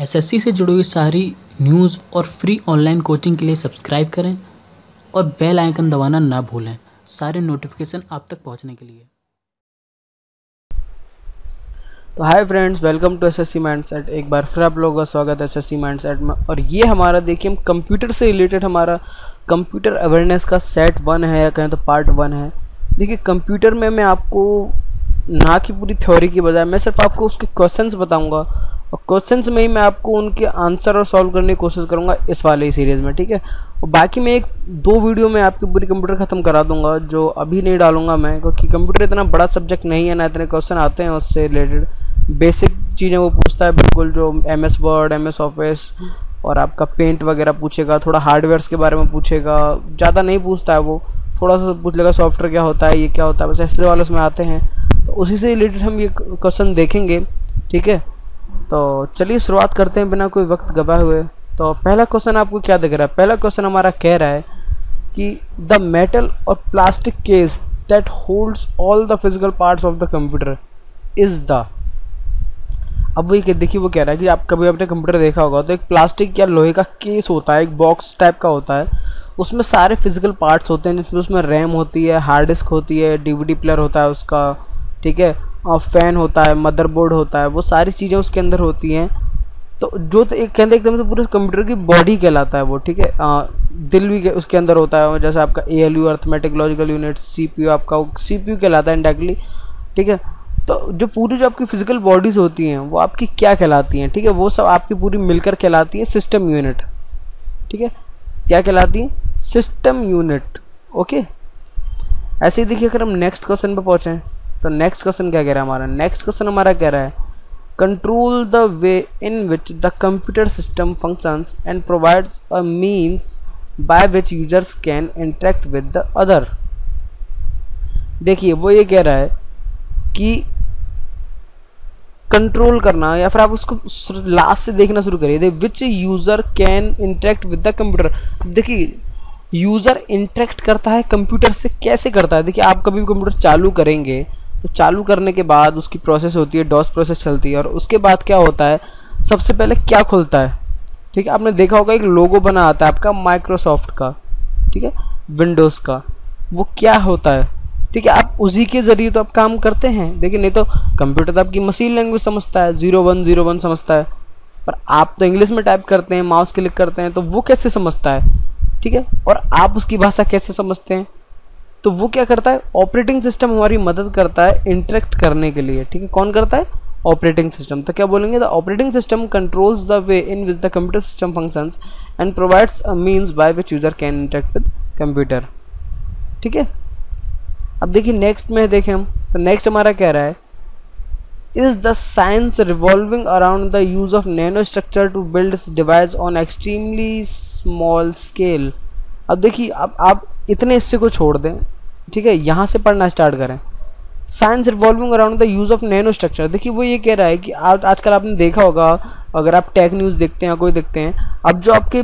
SSC से जुड़ी हुई सारी न्यूज़ और फ्री ऑनलाइन कोचिंग के लिए सब्सक्राइब करें और बेल आइकन दबाना ना भूलें सारे नोटिफिकेशन आप तक पहुंचने के लिए। तो hi friends, welcome to SSC mindset. एक बार फिर आप लोगों का स्वागत है एसएससी माइंडसेट में। और ये हमारा देखिए, हम कंप्यूटर से रिलेटेड हमारा कंप्यूटर अवेयरनेस का सेट 1 है या कहें तो पार्ट 1 है। देखिए, कंप्यूटर में मैं आपको ना कि पूरी थ्योरी की बजाय मैं सिर्फ आपको उसके क्वेश्चंस बताऊंगा और क्वेश्चंस में ही मैं आपको उनके आंसर और सॉल्व करने की कोशिश करूंगा इस वाले सीरीज़ में, ठीक है। और बाकी मैं 1-2 वीडियो में आपकी पूरी कंप्यूटर ख़त्म करा दूंगा, जो अभी नहीं डालूंगा मैं, क्योंकि कंप्यूटर इतना बड़ा सब्जेक्ट नहीं है ना, इतने क्वेश्चन आते हैं उससे रिलेटेड। बेसिक चीज़ें वो पूछता है बिल्कुल, जो MS वर्ड, MS ऑफिस और आपका पेंट वगैरह पूछेगा, थोड़ा हार्डवेयर्स के बारे में पूछेगा, ज़्यादा नहीं पूछता है वो, थोड़ा सा पूछ लेगा सॉफ्टवेयर क्या होता है, ये क्या होता है, बस ऐसे वाले उसमें आते हैं। तो उसी से रिलेटेड हम ये क्वेश्चन देखेंगे, ठीक है। तो चलिए शुरुआत करते हैं बिना कोई वक्त गवाए हुए। तो पहला क्वेश्चन आपको क्या दिख रहा है? पहला क्वेश्चन हमारा कह रहा है कि द मेटल और plastic case that holds all the physical parts of the computer is the. अब वही देखिए, वो कह रहा है कि आप कभी अपने कंप्यूटर देखा होगा तो एक प्लास्टिक या लोहे का केस होता है, एक बॉक्स टाइप का होता है, उसमें सारे फिजिकल पार्ट्स होते हैं, जिसमें उसमें रैम होती है, हार्ड डिस्क होती है, DVD प्लेयर होता है उसका, ठीक है, और फैन होता है, मदरबोर्ड होता है, वो सारी चीज़ें उसके अंदर होती हैं। तो जो तो एक कहते हैं एकदम से पूरे कंप्यूटर की बॉडी कहलाता है वो, ठीक है। दिल भी उसके अंदर होता है, जैसे आपका ALU arithmetic logical unit, CPU आपका CPU कहलाता है इंडायरेक्टली, ठीक है। तो जो पूरी जो आपकी फिजिकल बॉडीज़ होती हैं वो आपकी क्या कहलाती हैं, ठीक है, वो सब आपकी पूरी मिलकर कहलाती है सिस्टम यूनिट, ठीक है। क्या कहलाती है? System unit, okay. ऐसे ही देखिए, अगर हम नेक्स्ट क्वेश्चन पे पहुँचें तो नेक्स्ट क्वेश्चन क्या कह रहा है हमारा? नेक्स्ट क्वेश्चन हमारा कह रहा है control the way in which the computer system functions and provides a means by which users can interact with the other. देखिए, वो ये कह रहा है कि कंट्रोल करना, या फिर आप उसको लास्ट से देखना शुरू करिए, which user can interact with the computer. देखिए, यूजर इंटरेक्ट करता है कंप्यूटर से, कैसे करता है? देखिए, आप कभी भी कंप्यूटर चालू करेंगे तो चालू करने के बाद उसकी प्रोसेस होती है, डॉस प्रोसेस चलती है, और उसके बाद क्या होता है, सबसे पहले क्या खुलता है, ठीक है। आपने देखा होगा एक लोगो बना आता है आपका माइक्रोसॉफ्ट का, ठीक है, विंडोज़ का, वो क्या होता है, ठीक है। आप उसी के ज़रिए तो आप काम करते हैं। देखिए, नहीं तो कंप्यूटर तो आपकी मशीन लैंग्वेज समझता है, 0101 समझता है, पर आप तो इंग्लिश में टाइप करते हैं, माउस क्लिक करते हैं, तो वो कैसे समझता है, ठीक है। और आप उसकी भाषा कैसे समझते हैं? तो वो क्या करता है, ऑपरेटिंग सिस्टम हमारी मदद करता है इंटरेक्ट करने के लिए, ठीक है। कौन करता है? Operating system. तो क्या बोलेंगे? The operating system controls the way in which the computer system functions and provides a means by which user can interact with computer, ठीक है। अब देखिए नेक्स्ट में देखें हम, तो नेक्स्ट हमारा कह रहा है is the science revolving around the use of nano structure to build device on extremely small scale. अब देखिए, अब आप इतने हिस्से को छोड़ दें, ठीक है, यहाँ से पढ़ना स्टार्ट करें। Science revolving around the use of nano structure. देखिए, वो ये कह रहा है कि आजकल आपने देखा होगा, अगर आप टेक न्यूज़ देखते हैं, कोई देखते हैं, अब जो आपके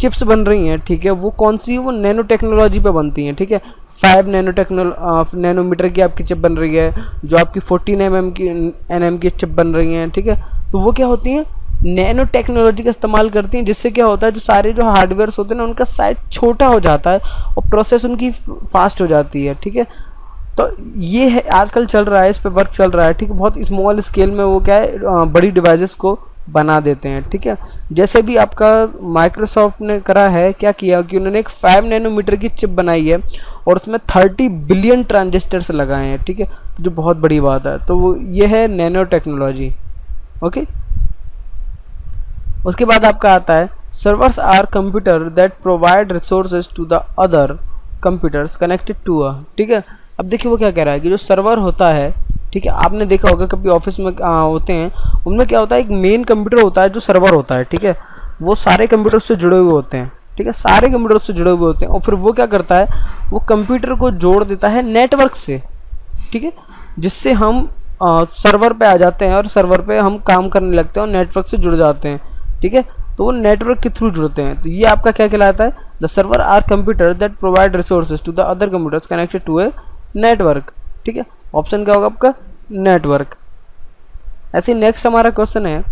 चिप्स बन रही हैं, ठीक है, वो कौन सी है? वो नैनो टेक्नोलॉजी पे बनती हैं, ठीक है। 5 नैनोमीटर की आपकी चिप बन रही है, जो आपकी 14 nm की चिप बन रही हैं, ठीक है। तो वो क्या होती हैं? नैनो टेक्नोलॉजी का इस्तेमाल करती हैं, जिससे क्या होता है, जो सारे जो हार्डवेयर्स होते हैं ना, उनका साइज छोटा हो जाता है और प्रोसेस उनकी फास्ट हो जाती है, ठीक है। तो ये है आजकल चल रहा है, इस पे वर्क चल रहा है, ठीक है। बहुत स्मॉल स्केल में वो क्या है, बड़ी डिवाइसेस को बना देते हैं, ठीक है। जैसे भी आपका माइक्रोसॉफ्ट ने करा है, क्या किया कि उन्होंने एक 5 नैनोमीटर की चिप बनाई है और उसमें 30 बिलियन ट्रांजिस्टर्स लगाए हैं, ठीक है, जो बहुत बड़ी बात है। तो वो ये है नैनो टेक्नोलॉजी, ओके। उसके बाद आपका आता है servers are computer that provide resources to the other computers connected to a, ठीक है। अब देखिए, वो क्या कह रहा है कि जो सर्वर होता है, ठीक है, आपने देखा होगा कभी ऑफिस में होते हैं, उनमें क्या होता है, एक मेन कंप्यूटर होता है जो सर्वर होता है, ठीक है। वो सारे कंप्यूटर से जुड़े हुए होते हैं, ठीक है, सारे कंप्यूटर से जुड़े हुए होते हैं, और फिर वो क्या करता है, वो कंप्यूटर को जोड़ देता है नेटवर्क से, ठीक है, जिससे हम सर्वर पे आ जाते हैं और सर्वर पे हम काम करने लगते हैं और नेटवर्क से जुड़ जाते हैं, ठीक है। तो वो नेटवर्क के थ्रू जुड़ते हैं। तो ये आपका क्या कहलाता है? The server are computer that provide resources to the other computers connected to a network, ठीक है। ऑप्शन क्या होगा आपका? नेटवर्क। ऐसे नेक्स्ट हमारा क्वेश्चन है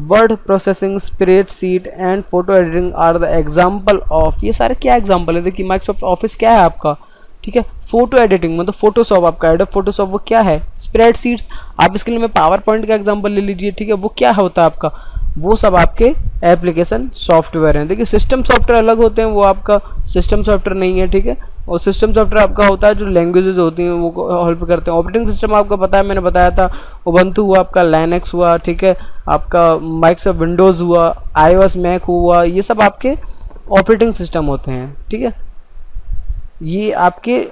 word processing, spreadsheet and photo editing are the example of, ये सारे क्या एग्जाम्पल है? देखिए माइक्रोसॉफ्ट ऑफिस क्या है आपका, ठीक है, फोटो एडिटिंग मतलब फोटोशॉप आपका, एडोब फोटोशॉप वो क्या है, स्प्रेडशीट्स आप इसके लिए मैं पावर पॉइंट का एग्जांपल ले लीजिए, ठीक है, वो क्या होता है आपका, वो सब आपके एप्लीकेशन सॉफ्टवेयर हैं। देखिए सिस्टम सॉफ्टवेयर अलग होते हैं, वो आपका सिस्टम सॉफ्टवेयर नहीं है, ठीक है, और सिस्टम सॉफ्टवेयर आपका होता है जो लैंग्वेजेस होती हैं वो हेल्प करते हैं। ऑपरेटिंग सिस्टम आपको पता है, मैंने बताया था, उबंटू हुआ आपका, लाइनक्स हुआ, ठीक है, आपका माइक्रोसॉफ्ट विंडोज़ हुआ, iOS मैक हुआ, ये सब आपके ऑपरेटिंग सिस्टम होते हैं, ठीक है, ये आपके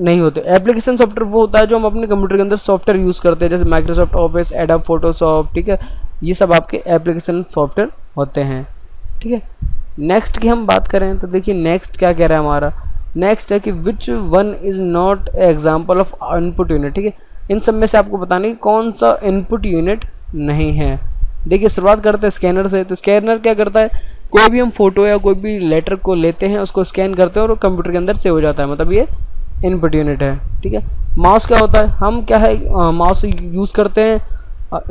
नहीं होते। एप्लीकेशन सॉफ्टवेयर वो होता है जो हम अपने कंप्यूटर के अंदर सॉफ्टवेयर यूज़ करते हैं, जैसे माइक्रोसॉफ्ट ऑफिस, एडोब फोटोशॉप, ठीक है, ये सब आपके एप्लीकेशन सॉफ्टवेयर होते हैं, ठीक है। नेक्स्ट की हम बात करें तो देखिए नेक्स्ट क्या कह रहा है हमारा, नेक्स्ट है कि which one is not example of input unit, ठीक है, इन सब में से आपको बताना है कि कौन सा इनपुट यूनिट नहीं है। देखिए शुरुआत करते हैं स्कैनर से। तो स्कैनर क्या करता है, कोई भी हम फोटो या कोई भी लेटर को लेते हैं, उसको स्कैन करते हैं और वो कंप्यूटर के अंदर सेव हो जाता है, मतलब ये इनपुट यूनिट है, ठीक है। माउस क्या होता है, हम क्या है माउस यूज़ करते हैं,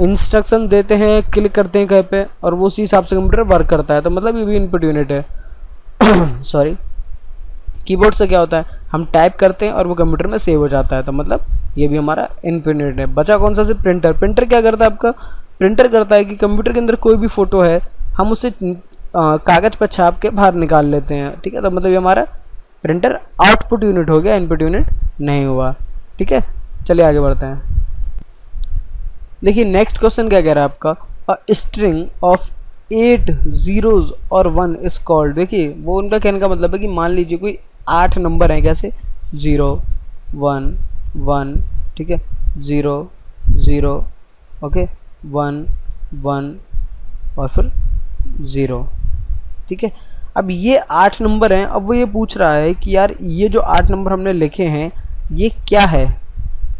इंस्ट्रक्शन देते हैं, क्लिक करते हैं कहीं पे और वो उसी हिसाब से कंप्यूटर वर्क करता है, तो मतलब ये भी इनपुट यूनिट है। सॉरी, कीबोर्ड से क्या होता है, हम टाइप करते हैं और वो कंप्यूटर में सेव हो जाता है, तो मतलब ये भी हमारा इनपुट यूनिट है। बचा कौन सा से प्रिंटर। प्रिंटर क्या करता है आपका, प्रिंटर करता है कि कंप्यूटर के अंदर कोई भी फोटो है हम उसे कागज़ पर छाप के बाहर निकाल लेते हैं, ठीक है, तो मतलब ये हमारा प्रिंटर आउटपुट यूनिट हो गया, इनपुट यूनिट नहीं हुआ, ठीक है। चलिए आगे बढ़ते हैं। देखिए नेक्स्ट क्वेश्चन क्या कह रहा है आपका, अ स्ट्रिंग ऑफ 8 zeros और 1 इज कॉल्ड। देखिए वो उनका कहने का मतलब है कि मान लीजिए कोई 8 नंबर है, कैसे 0 1 1, ठीक है, 0 0, ओके, 1 1 और फिर 0, ठीक है। अब ये 8 नंबर हैं, अब वो ये पूछ रहा है कि यार ये जो 8 नंबर हमने लिखे हैं ये क्या है,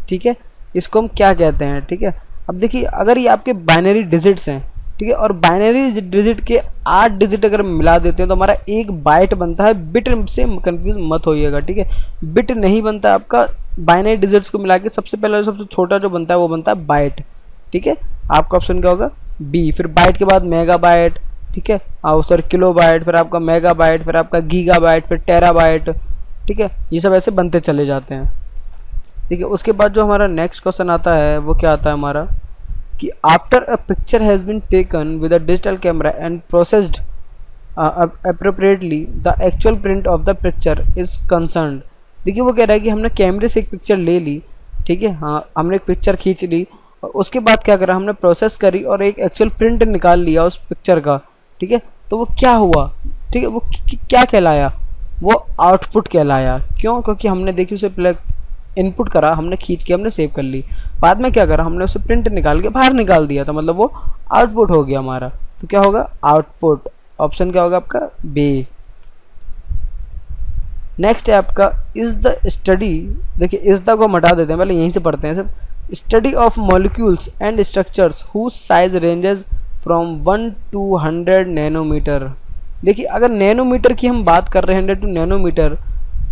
ठीक है, इसको हम क्या कहते हैं, ठीक है। अब देखिए अगर ये आपके बाइनरी डिजिट्स हैं, ठीक है, और बाइनरी डिजिट के 8 डिजिट अगर मिला देते हैं तो हमारा एक बाइट बनता है। बिट से कंफ्यूज मत होइएगा, ठीक है, बिट नहीं बनता आपका, बाइनरी डिजिट्स को मिला के सबसे पहले सबसे छोटा जो बनता है वो बनता है बाइट, ठीक है। आपका ऑप्शन क्या होगा, बी। फिर बाइट के बाद मेगा बाइट, ठीक है, सॉरी किलो बाइट, फिर आपका मेगा बाइट, फिर आपका गीगा बाइट, फिर टेरा बाइट, ठीक है, ये सब ऐसे बनते चले जाते हैं, ठीक है। उसके बाद जो हमारा नेक्स्ट क्वेश्चन आता है वो क्या आता है हमारा, कि after a picture has been taken with a digital camera and processed appropriately the actual print of the picture is concerned. देखिए वो कह रहा है कि हमने कैमरे से एक पिक्चर ले ली, ठीक है, हाँ हमने एक पिक्चर खींच ली और उसके बाद क्या करा, हमने प्रोसेस करी और एक एक्चुअल प्रिंट निकाल लिया उस पिक्चर का, ठीक है, तो वो क्या हुआ, ठीक है, वो क्या कहलाया, वो आउटपुट कहलाया। क्यों, क्योंकि हमने देखिए उसे इनपुट करा, हमने खींच के हमने सेव कर ली, बाद में क्या करा, हमने उसे प्रिंट निकाल के बाहर निकाल दिया, तो मतलब वो आउटपुट हो गया हमारा। तो क्या होगा, आउटपुट। ऑप्शन क्या होगा आपका, बी। नेक्स्ट है आपका इज द स्टडी। देखिए इज द को हम हटा देते हैं, पहले यहीं से पढ़ते हैं सब। Study of molecules and structures whose size ranges from 1 to 100 nanometre. देखिए अगर नैनोमीटर की हम बात कर रहे हैं, 100 to नैनोमीटर,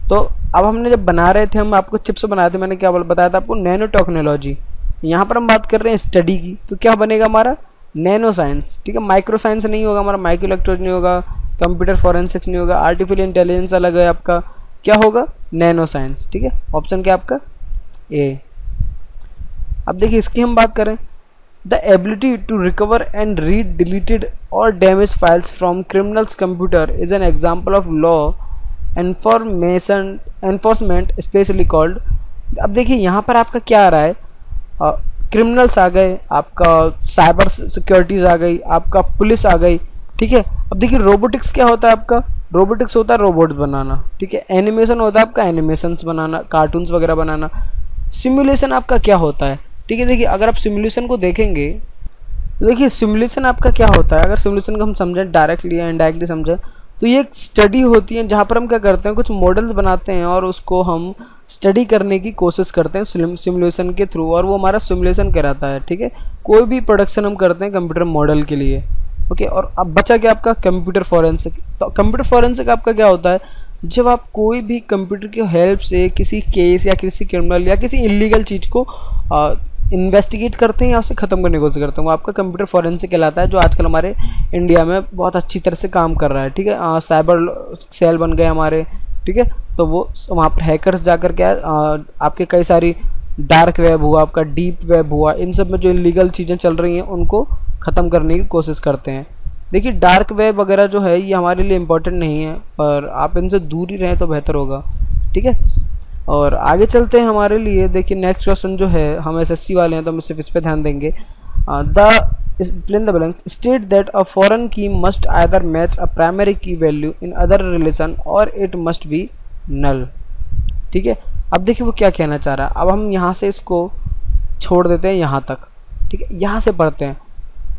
तो अब हमने जब बना रहे थे, हम आपको चिप्स बनाए थे, मैंने क्या बताया था आपको, नैनो टेक्नोलॉजी। यहाँ पर हम बात कर रहे हैं स्टडी की, तो क्या बनेगा हमारा, नैनो साइंस, ठीक है। माइक्रो साइंस नहीं होगा हमारा, माइक्रो इलेक्ट्रॉनिक्स नहीं होगा, कंप्यूटर फॉरेंसिक्स नहीं होगा, आर्टिफिशियल इंटेलिजेंस अलग है आपका, क्या होगा, नैनो साइंस, ठीक है। ऑप्शन क्या आपका, ए। अब देखिए इसकी हम बात करें, the ability to recover and read deleted और damage files from criminals computer is an example of law enforcement specially called. अब देखिए यहाँ पर आपका क्या आ रहा है, क्रिमिनल्स आ गए, आपका साइबर सिक्योरिटीज़ आ गई, आपका पुलिस आ गई, ठीक है। अब देखिए रोबोटिक्स क्या होता है आपका, रोबोटिक्स होता है रोबोट्स बनाना, ठीक है। एनिमेशन होता है आपका एनिमेशंस बनाना, कार्टून्स वगैरह बनाना। सिमुलेशन आपका क्या होता है, ठीक है। देखिए अगर आप सिमुलेशन को देखेंगे, देखिए सिमुलेशन आपका क्या होता है, अगर सिमुलेशन को हम समझें डायरेक्टली या इनडायरेक्टली समझें, तो ये एक स्टडी होती है जहाँ पर हम क्या करते हैं, कुछ मॉडल्स बनाते हैं और उसको हम स्टडी करने की कोशिश करते हैं सिमुलेशन के थ्रू, और वो हमारा सिमुलेशन कहलाता है, ठीक है। कोई भी प्रोडक्शन हम करते हैं कंप्यूटर मॉडल के लिए, ओके। और अब बचा क्या आपका, कंप्यूटर फॉरेंसिक। तो कंप्यूटर फॉरेंसिक आपका क्या होता है, जब आप कोई भी कंप्यूटर की हेल्प से किसी केस या किसी क्रिमिनल या किसी इलीगल चीज़ को इन्वेस्टिगेट करते हैं या उसे ख़त्म करने की कोशिश करते हैं, वो आपका कंप्यूटर फॉरेंसिक कहलाता है, जो आजकल हमारे इंडिया में बहुत अच्छी तरह से काम कर रहा है। ठीक है, साइबर सेल बन गए हमारे। ठीक है, तो वो वहाँ पर हैकर्स जाकर क्या आपके कई सारी डार्क वेब हुआ, आपका डीप वेब हुआ, इन सब में जो इलीगल चीज़ें चल रही हैं उनको ख़त्म करने की कोशिश करते हैं। देखिए डार्क वेब वगैरह जो है ये हमारे लिए इम्पोर्टेंट नहीं है, पर आप इनसे दूर ही रहें तो बेहतर होगा। ठीक है, और आगे चलते हैं हमारे लिए। देखिए नेक्स्ट क्वेश्चन जो है, हम एसएससी वाले हैं तो हम सिर्फ इस पर ध्यान देंगे। The fill in the blanks state that a foreign key must either match a primary key value in other relation or it must be null। ठीक है, अब देखिए वो क्या कहना चाह रहा है। अब हम यहाँ से इसको छोड़ देते हैं यहाँ तक। ठीक है, यहाँ से पढ़ते हैं,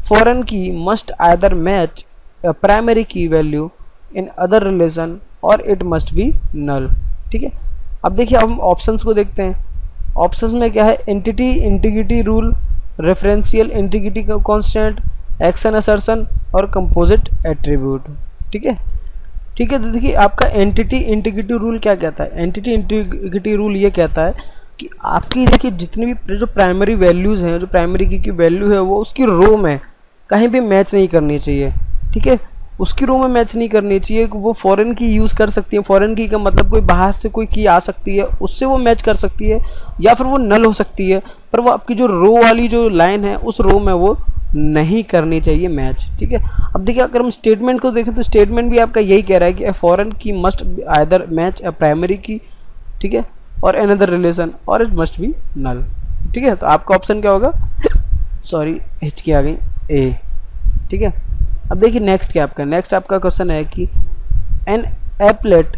foreign key must either match a primary key value in other relation or it must be null। ठीक है, अब देखिए हम ऑप्शंस को देखते हैं। ऑप्शंस में क्या है, entity integrity rule, referential integrity constant, action assertion और कंपोजिट एट्रीब्यूट। ठीक है, ठीक है, तो देखिए आपका एंटिटी इंटीग्रिटी रूल क्या कहता है। एंटिटी इंटीग्रिटी रूल ये कहता है कि आपकी देखिए जितनी भी जो प्राइमरी वैल्यूज़ हैं, जो प्राइमरी की वैल्यू है वो उसकी रो में कहीं भी मैच नहीं करनी चाहिए। ठीक है, उसकी रो में मैच नहीं करनी चाहिए। वो फॉरेन की यूज़ कर सकती है। फॉरेन की का मतलब कोई बाहर से कोई की आ सकती है, उससे वो मैच कर सकती है, या फिर वो नल हो सकती है, पर वो आपकी जो रो वाली जो लाइन है उस रो में वो नहीं करनी चाहिए मैच। ठीक है, अब देखिए अगर हम स्टेटमेंट को देखें तो स्टेटमेंट भी आपका यही कह रहा है कि फॉरेन की must either match a primary की, ठीक है, और अनदर रिलेशन और इट मस्ट बी नल। ठीक है, तो आपका ऑप्शन क्या होगा, सॉरी हिचकी आ गई, ए। ठीक है, अब देखिए नेक्स्ट क्या आपका, नेक्स्ट आपका क्वेश्चन है कि एन एप्लेट।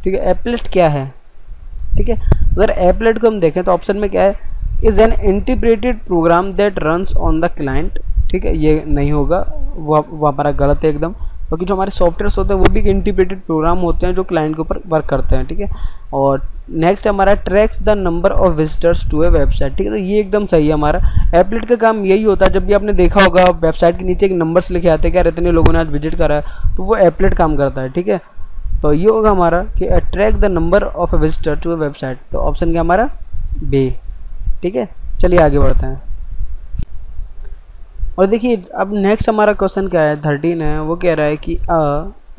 ठीक है, एप्लेट क्या है। ठीक है, अगर एप्लेट को हम देखें तो ऑप्शन में क्या है, is an integrated program that runs on the client. ठीक है, ये नहीं होगा, वो हमारा गलत है एकदम, क्योंकि जो हमारे सॉफ्टवेयर्स होते हैं वो भी इंटीग्रेटेड प्रोग्राम होते हैं जो क्लाइंट के ऊपर वर्क करते हैं। ठीक है, और नेक्स्ट हमारा tracks the number of visitors to a website. ठीक है, तो ये एकदम सही है। हमारा एप्लेट का काम यही होता है, जब भी आपने देखा होगा वेबसाइट के नीचे एक नंबर्स लिखे आते हैं कि यार इतने लोगों ने आज विजिट करा है, तो वो एप्लेट काम करता है। ठीक है, तो ये होगा हमारा कि attract the number of a visitor to a website, तो ऑप्शन क्या हमारा बी। ठीक है, चलिए आगे बढ़ते हैं। और देखिए अब नेक्स्ट हमारा क्वेश्चन क्या है, 13 है, वो कह रहा है कि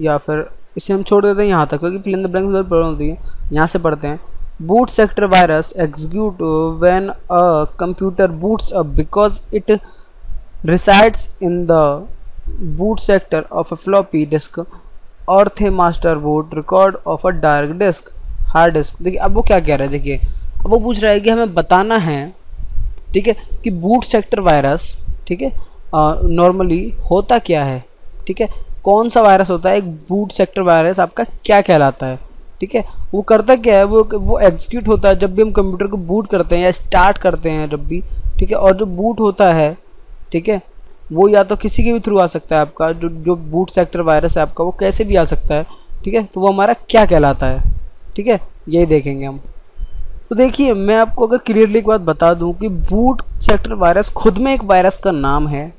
या फिर इसे हम छोड़ देते हैं यहाँ तक, क्योंकि फिल इन द ब्लैंक्स उधर प्रॉब्लम होती है। यहाँ से पढ़ते हैं, boot sector virus execute when a computer boots up because it resides in the boot sector of a floppy disk और थे master boot record of a dark disk hard disk. देखिए अब वो क्या कह रहा है, देखिए अब वो पूछ रहा है कि हमें बताना है, ठीक है, कि बूट सेक्टर वायरस, ठीक है, नॉर्मली होता क्या है। ठीक है, कौन सा वायरस होता है, एक बूट सेक्टर वायरस आपका क्या कहलाता है। ठीक है, वो करता क्या है, वो एग्जीक्यूट होता है जब भी हम कंप्यूटर को बूट करते हैं या स्टार्ट करते हैं जब भी। ठीक है, और जो बूट होता है, ठीक है, वो या तो किसी के भी थ्रू आ सकता है आपका, जो बूट सेक्टर वायरस है आपका वो कैसे भी आ सकता है। ठीक है, तो वो हमारा क्या कहलाता है। ठीक है, यही देखेंगे हम। तो देखिए मैं आपको अगर क्लियरली एक बात बता दूं कि बूट सेक्टर वायरस खुद में एक वायरस का नाम है।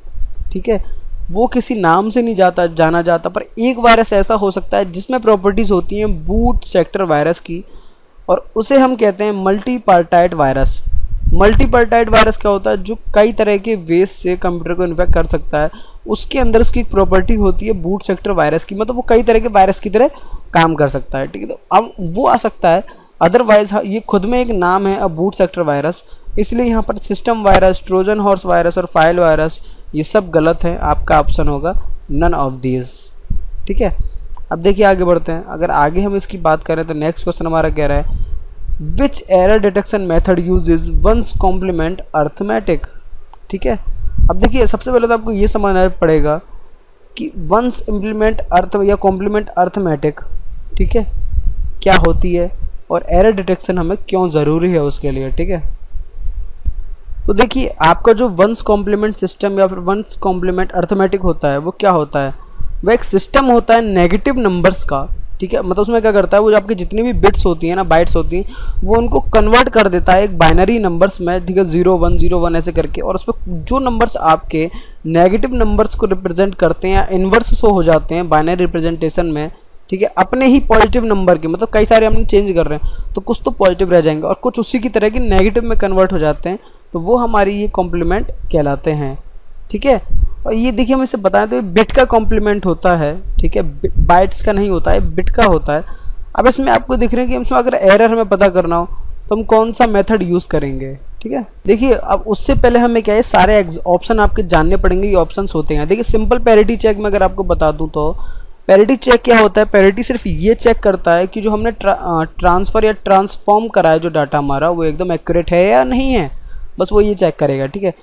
ठीक है, वो किसी नाम से नहीं जाना जाता, पर एक वायरस ऐसा हो सकता है जिसमें प्रॉपर्टीज़ होती हैं बूट सेक्टर वायरस की, और उसे हम कहते हैं मल्टीपार्टाइड वायरस। मल्टीपार्टाइड वायरस क्या होता है, जो कई तरह के वेज से कंप्यूटर को इन्फेक्ट कर सकता है। उसके अंदर उसकी एक प्रॉपर्टी होती है बूट सेक्टर वायरस की, मतलब वो कई तरह के वायरस की तरह काम कर सकता है। ठीक है, तो अब वो आ सकता है, अदरवाइज ये खुद में एक नाम है अब बूट सेक्टर वायरस, इसलिए यहाँ पर system virus, Trojan horse virus और फाइल वायरस ये सब गलत है। आपका ऑप्शन होगा नन ऑफ दीज। ठीक है, अब देखिए आगे बढ़ते हैं। अगर आगे हम इसकी बात करें तो नेक्स्ट क्वेश्चन हमारा कह रहा है which error detection method uses one's complement arithmetic. ठीक है, अब देखिए सबसे पहले तो आपको ये समझना पड़ेगा कि वंस इम्प्लीमेंट अर्थ या कॉम्प्लीमेंट अर्थमेटिक, ठीक है, क्या होती है और एरर डिटेक्शन हमें क्यों ज़रूरी है उसके लिए। ठीक है, तो देखिए आपका जो वंस कॉम्प्लीमेंट सिस्टम या फिर वंस कॉम्प्लीमेंट अर्थमेटिक होता है वो क्या होता है, वह एक सिस्टम होता है नेगेटिव नंबर्स का। ठीक है, मतलब उसमें क्या करता है, वो जो आपकी जितनी भी बिट्स होती हैं ना, बाइट्स होती हैं, वो उनको कन्वर्ट कर देता है एक बाइनरी नंबर्स में। ठीक है, 0 1 0 1 ऐसे करके, और उस पर जो नंबर्स आपके नेगेटिव नंबर्स को रिप्रेजेंट करते हैं या इन्वर्स शो हो जाते हैं बाइनरी रिप्रेजेंटेशन में, ठीक है, अपने ही पॉजिटिव नंबर के, मतलब कई सारे हम चेंज कर रहे हैं तो कुछ तो पॉजिटिव रह जाएंगे और कुछ उसी की तरह की नेगेटिव में कन्वर्ट हो जाते हैं। तो वो हमारी ये कॉम्प्लीमेंट कहलाते हैं। ठीक है, और ये देखिए हम इसे बताएं तो बिट का कॉम्प्लीमेंट होता है। ठीक है, बाइट्स का नहीं होता है, बिट का होता है। अब इसमें आपको दिख रहे हैं कि इसमें अगर एरर हमें पता करना हो तो हम कौन सा मेथड यूज़ करेंगे। ठीक है, देखिए अब उससे पहले हमें क्या है, सारे ऑप्शन आपके जानने पड़ेंगे। ये ऑप्शंस होते हैं, देखिए सिंपल पैरिटी चेक में अगर आपको बता दूं तो पैरिटी चेक क्या होता है। पैरिटी सिर्फ ये चेक करता है कि जो हमने ट्रांसफ़र या ट्रांसफॉर्म करा है जो डाटा हमारा, वो एकदम एक्यूरेट है या नहीं है, बस वो ये चेक करेगा। ठीक है,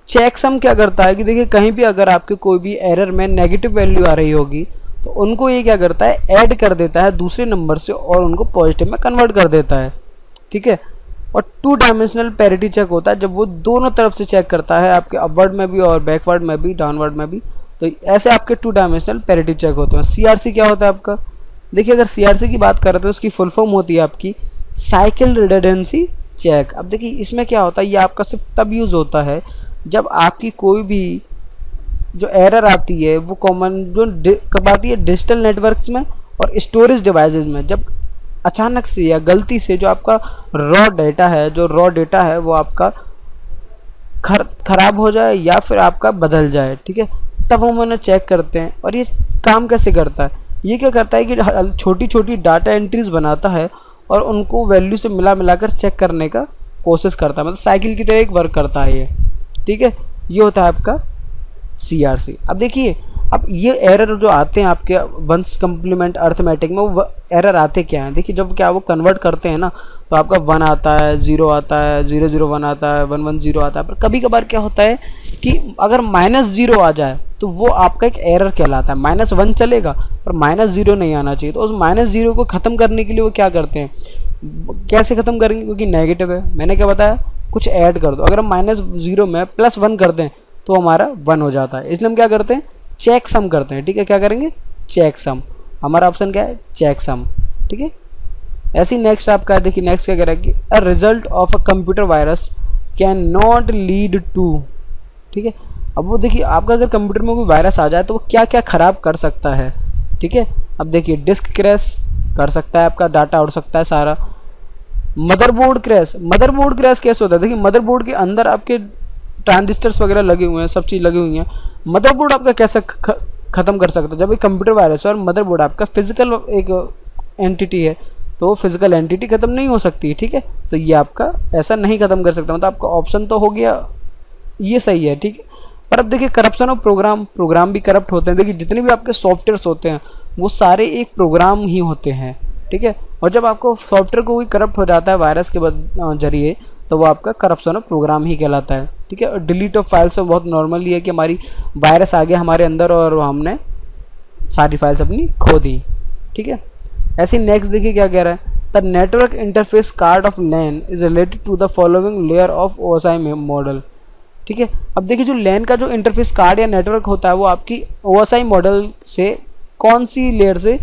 चेकसम क्या करता है कि देखिए कहीं भी अगर आपके कोई भी एरर में नेगेटिव वैल्यू आ रही होगी तो उनको ये क्या करता है, ऐड कर देता है दूसरे नंबर से और उनको पॉजिटिव में कन्वर्ट कर देता है। ठीक है, और 2 डायमेंशनल पैरिटी चेक होता है जब वो दोनों तरफ से चेक करता है, आपके अपवर्ड में भी और बैकवर्ड में भी, डाउनवर्ड में भी। तो ऐसे आपके 2 डायमेंशनल पैरिटी चेक होते हैं। CRC क्या होता है आपका, देखिए अगर CRC की बात करें तो उसकी फुल फॉर्म होती है आपकी साइकिल रिडंडेंसी चेक। अब देखिए इसमें क्या होता है, ये आपका सिर्फ तब यूज़ होता है जब आपकी कोई भी जो एरर आती है वो कॉमन जो कब आती है डिजिटल नेटवर्क्स में और स्टोरेज डिवाइसेस में, जब अचानक से या गलती से जो आपका रॉ डेटा है वो आपका खराब हो जाए या फिर आपका बदल जाए। ठीक है, तब हम उन्हें चेक करते हैं। और ये काम कैसे करता है, ये क्या करता है कि छोटी छोटी डाटा एंट्रीज बनाता है और उनको वैल्यू से मिलाकर चेक करने का कोशिश करता है, मतलब साइकिल की तरह एक वर्क करता है ये। ठीक है, ये होता है आपका CRC। अब देखिए अब ये एरर जो आते हैं आपके वंस कम्प्लीमेंट अर्थमेटिक में, वो एरर आते क्या हैं, देखिए जब क्या वो कन्वर्ट करते हैं ना तो आपका 1 आता है, 0 आता है, 001 आता है, 110 आता है। पर कभी कभार क्या होता है कि अगर -0 आ जाए तो वो आपका एक एरर कहलाता है। -1 चलेगा पर -0 नहीं आना चाहिए। तो उस -0 को ख़त्म करने के लिए वो क्या करते हैं, कैसे ख़त्म करेंगे, क्योंकि नेगेटिव है, मैंने क्या बताया, कुछ ऐड कर दो। अगर हम -0 में +1 कर दें तो हमारा 1 हो जाता है, इसलिए हम क्या करते हैं, चेक सम करते हैं। ठीक है, क्या करेंगे, चेक सम। हमारा ऑप्शन क्या है, चेक सम। ठीक है, ऐसे ही नेक्स्ट आपका है, देखिए नेक्स्ट क्या कह रहा है कि a result of a computer virus can not lead to. ठीक है, अब वो देखिए आपका अगर कंप्यूटर में कोई वायरस आ जाए तो वो क्या क्या ख़राब कर सकता है। ठीक है, अब देखिए डिस्क क्रैश कर सकता है, आपका डाटा उड़ सकता है सारा। मदरबोर्ड क्रैश कैसे होता है, देखिए मदरबोर्ड के अंदर आपके ट्रांजिस्टर्स वगैरह लगे हुए हैं, सब चीज़ लगी हुई हैं। मदरबोर्ड आपका कैसे ख़त्म कर सकता है, जब एक कंप्यूटर वायरस है और मदरबोर्ड आपका फिजिकल एक एंटिटी है तो वो फिजिकल एंटिटी ख़त्म नहीं हो सकती। ठीक है, तो ये आपका ऐसा नहीं ख़त्म कर सकता, मतलब आपका ऑप्शन तो हो गया ये सही है। ठीक है, पर अब देखिए करप्शन ऑफ प्रोग्राम भी करप्ट होते हैं। देखिए जितने भी आपके सॉफ्टवेयर्स होते हैं वो सारे एक प्रोग्राम ही होते हैं। ठीक है, और जब आपको सॉफ्टवेयर को कोई करप्ट हो जाता है वायरस के जरिए तो वो आपका करप्शन ऑफ प्रोग्राम ही कहलाता है। ठीक है, और डिलीट ऑफ फाइल्स में बहुत नॉर्मली है कि हमारी वायरस आ गया हमारे अंदर और हमने सारी फाइल्स अपनी खो दी। ठीक है, ऐसे नेक्स्ट देखिए क्या कह रहा है, the network interface card of LAN is related to the following layer of OSI model. ठीक है, अब देखिए जो लैन का जो इंटरफेस कार्ड या नेटवर्क होता है वो आपकी OSI मॉडल से कौन सी लेयर से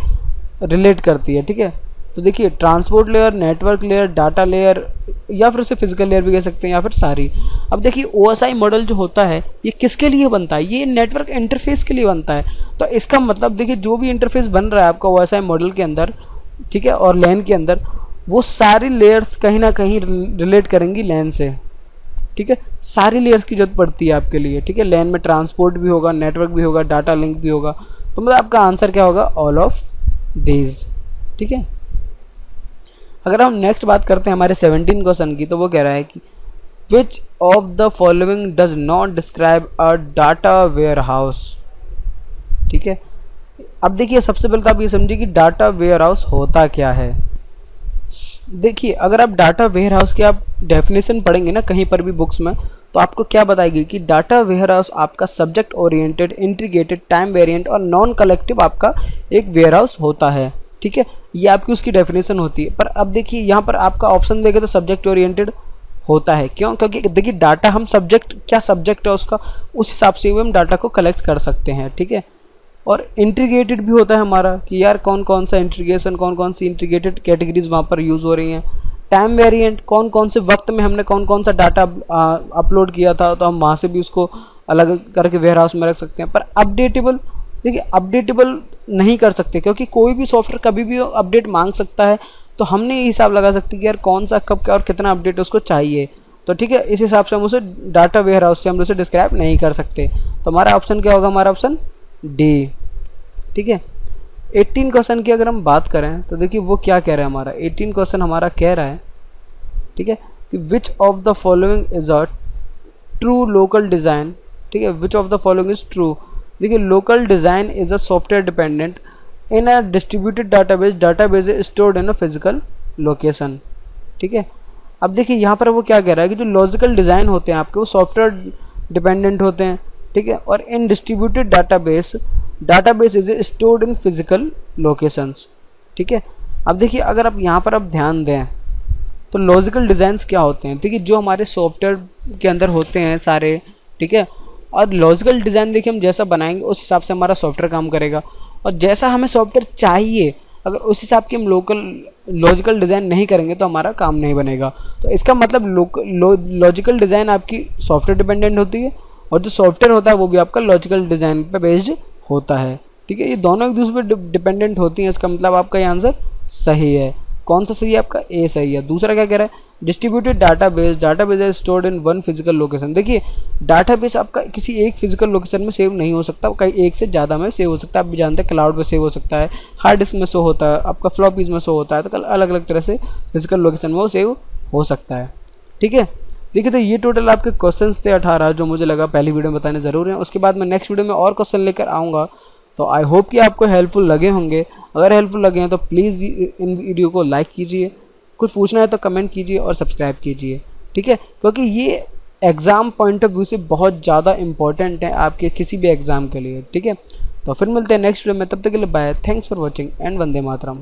रिलेट करती है। ठीक है, तो देखिए transport layer, network layer, data layer या फिर उसे फिजिकल लेयर भी कह सकते हैं या फिर सारी। अब देखिए OSI मॉडल जो होता है ये किसके लिए बनता है, ये नेटवर्क इंटरफेस के लिए बनता है। तो इसका मतलब देखिए जो भी इंटरफेस बन रहा है आपका OSI मॉडल के अंदर, ठीक है, और लैन के अंदर, वो सारी लेयर्स कहीं ना कहीं रिलेट करेंगी लैन से। ठीक है, सारी लेयर्स की जरूरत पड़ती है आपके लिए। ठीक है, लैन में ट्रांसपोर्ट भी होगा, नेटवर्क भी होगा, डाटा लिंक भी होगा। तो मतलब आपका आंसर क्या होगा, ऑल ऑफ दीज। ठीक है, अगर हम नेक्स्ट बात करते हैं हमारे 17 क्वेश्चन की, तो वो कह रहा है कि which of the following does not describe a data warehouse. ठीक है, अब देखिए सबसे पहले तो आप ये समझिए कि डाटा वेयर हाउस होता क्या है। देखिए अगर आप डाटा वेयर हाउस की आप डेफिनेशन पढ़ेंगे ना कहीं पर भी बुक्स में, तो आपको क्या बताएगी कि डाटा वेयर हाउस आपका subject oriented, integrated, time variant और नॉन कलेक्टिव आपका एक वेयर हाउस होता है। ठीक है, ये आपकी उसकी डेफिनेशन होती है। पर अब देखिए यहाँ पर आपका ऑप्शन देखे तो सब्जेक्ट ओरिएंटेड होता है, क्यों, क्योंकि देखिए डाटा हम सब्जेक्ट, क्या सब्जेक्ट है उसका, उस हिसाब से हम डाटा को कलेक्ट कर सकते हैं। ठीक है, और इंटीग्रेटेड भी होता है हमारा कि यार कौन कौन सा इंटीग्रेशन, कौन कौन सी इंटीग्रेटेड कैटेगरीज वहाँ पर यूज़ हो रही हैं। टाइम वेरिएंट, कौन कौन से वक्त में हमने कौन कौन सा डाटा अपलोड किया था, तो हम वहाँ से भी उसको अलग करके वेयर हाउस में रख सकते हैं। पर अपडेटेबल, देखिए अपडेटेबल नहीं कर सकते क्योंकि कोई भी सॉफ्टवेयर कभी भी अपडेट मांग सकता है। तो हमने ये हिसाब लगा सकते कि यार कौन सा कब क्या और कितना अपडेट उसको चाहिए। तो ठीक है, इस हिसाब से हम उसे डाटा वेयर हाउस से हम उसे डिस्क्राइब नहीं कर सकते। तो हमारा ऑप्शन क्या होगा, हमारा ऑप्शन डी। ठीक है, 18 क्वेश्चन की अगर हम बात करें तो देखिए वो क्या कह रहा है, हमारा 18 क्वेश्चन हमारा कह रहा है, ठीक है, कि which of the following is a true local design. ठीक है, which of the following is true. देखिए local design is a software dependent in a distributed database, database is stored in a physical location. ठीक है, अब देखिए यहाँ पर वो क्या कह रहा है कि जो लॉजिकल डिज़ाइन होते हैं आपके वो सॉफ्टवेयर डिपेंडेंट होते हैं। ठीक है, और in distributed database, database is stored in physical locations. ठीक है, अब देखिए अगर आप यहाँ पर आप ध्यान दें तो लॉजिकल डिज़ाइंस क्या होते हैं, देखिए जो हमारे सॉफ्टवेयर के अंदर होते हैं सारे। ठीक है, और लॉजिकल डिज़ाइन देखिए हम जैसा बनाएंगे उस हिसाब से हमारा सॉफ्टवेयर काम करेगा, और जैसा हमें सॉफ्टवेयर चाहिए अगर उस हिसाब की हम लॉजिकल डिज़ाइन नहीं करेंगे तो हमारा काम नहीं बनेगा। तो इसका मतलब लॉजिकल डिज़ाइन आपकी सॉफ्टवेयर डिपेंडेंट होती है, और जो सॉफ्टवेयर होता है वो भी आपका लॉजिकल डिज़ाइन पे बेस्ड होता है। ठीक है, ये दोनों एक दूसरे पर डिपेंडेंट होती हैं, इसका मतलब आपका ये आंसर सही है। कौन सा सही है, आपका ए सही है। दूसरा क्या कह रहा है, distributed database, database is stored in one physical location. देखिए डाटाबेस आपका किसी एक फिजिकल लोकेशन में सेव नहीं हो सकता, कहीं एक से ज़्यादा में सेव हो सकता है। आप भी जानते हैं क्लाउड पे सेव हो सकता है, हार्ड डिस्क में शो होता है, आपका फ्लॉपीज में शो होता है, तो अलग अलग तरह से फिजिकल लोकेशन में वो सेव हो सकता है। ठीक है, देखिए तो ये टोटल आपके क्वेश्चंस थे 18 जो मुझे लगा पहली वीडियो में बताने ज़रूर है। उसके बाद मैं नेक्स्ट वीडियो में और क्वेश्चन लेकर आऊँगा, तो आई होप कि आपको हेल्पफुल लगे होंगे। अगर हेल्पफुल लगे हैं तो प्लीज़ इन वीडियो को लाइक कीजिए, कुछ पूछना है तो कमेंट कीजिए और सब्सक्राइब कीजिए। ठीक है, क्योंकि ये एग्ज़ाम पॉइंट ऑफ व्यू से बहुत ज़्यादा इंपॉर्टेंट है आपके किसी भी एग्ज़ाम के लिए। ठीक है, तो फिर मिलते हैं नेक्स्ट वीडियो में, तब तक के लिए bye, thanks for watching and Vande Mataram.